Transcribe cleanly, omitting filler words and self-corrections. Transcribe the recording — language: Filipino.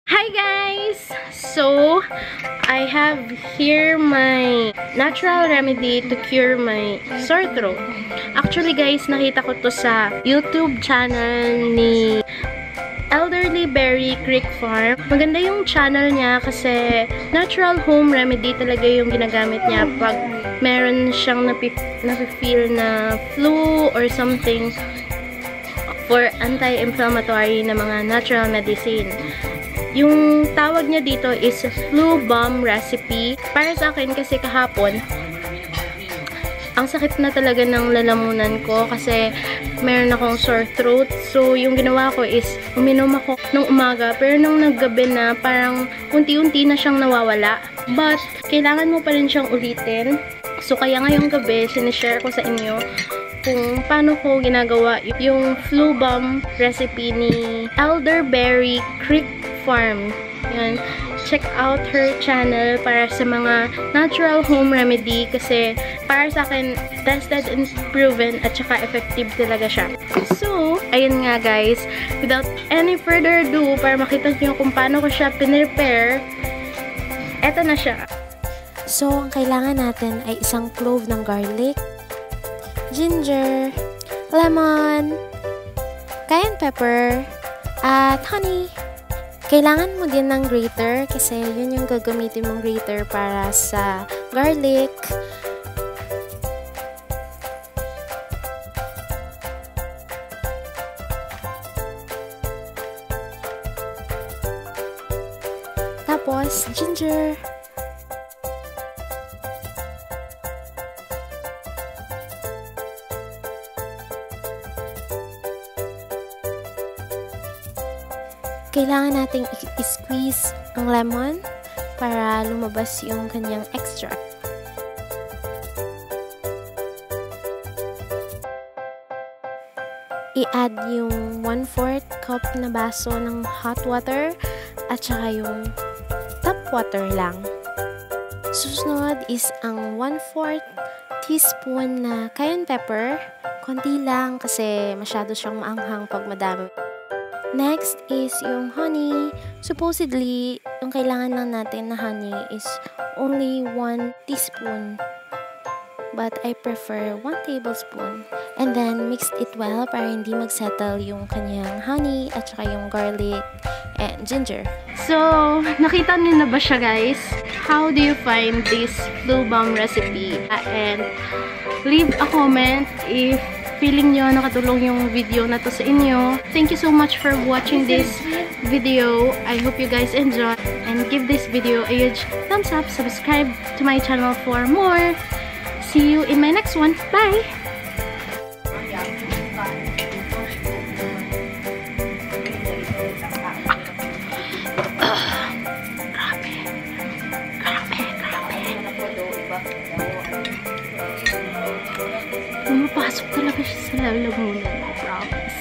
Hi guys! So, I have here my natural remedy to cure my sore throat. Actually guys, nakita ko to sa YouTube channel ni Elderly Berry Creek Farm. Maganda yung channel niya kasi natural home remedy talaga yung ginagamit niya pag meron siyang nafe-feel na flu or something for anti-inflammatory na mga natural medicine. Yung tawag niya dito is flu bomb recipe. Para sa akin kasi kahapon, ang sakit na talaga ng lalamunan ko kasi meron akong sore throat. So, yung ginawa ko is uminom ako nung umaga pero nung naggabi na parang unti-unti na siyang nawawala. But, kailangan mo pa rin siyang ulitin. So, kaya ngayong gabi, sinishare ko sa inyo kung paano ko ginagawa yung flu bomb recipe ni Elderberry Creek Farm. Yan. Check out her channel para sa mga natural home remedy kasi para sa akin, tested and proven at saka effective talaga siya. So, ayun nga guys, without any further ado, para makita nyo kung paano ko siya pinrepare, eto na siya. So, ang kailangan natin ay isang clove ng garlic, ginger, lemon, cayenne pepper, at honey. Kailangan mo din ng grater kasi yun yung gagamitin mong grater para sa garlic. Tapos, ginger. Kailangan nating i-squeeze ang lemon para lumabas yung kanyang extract. I-add yung 1/4 cup na baso ng hot water at saka yung tap water lang. Susunod is ang 1/4 teaspoon na cayenne pepper. Konti lang kasi masyado siyang maanghang pag madami. Next is yung honey. Supposedly, yung kailangan lang natin na honey is only 1 teaspoon. But I prefer 1 tablespoon. And then, mix it well para hindi mag-settle yung kanyang honey at saka yung garlic and ginger. So, nakita niyo na ba siya guys? How do you find this flu bomb recipe? And leave a comment if feeling nyo nakatulong yung video na to sa inyo. Thank you so much for watching this video. I hope you guys enjoy and give this video a huge thumbs up. Subscribe to my channel for more. See you in my next one. Bye! Pumapasok talaga siya sa lalamunan, I promise.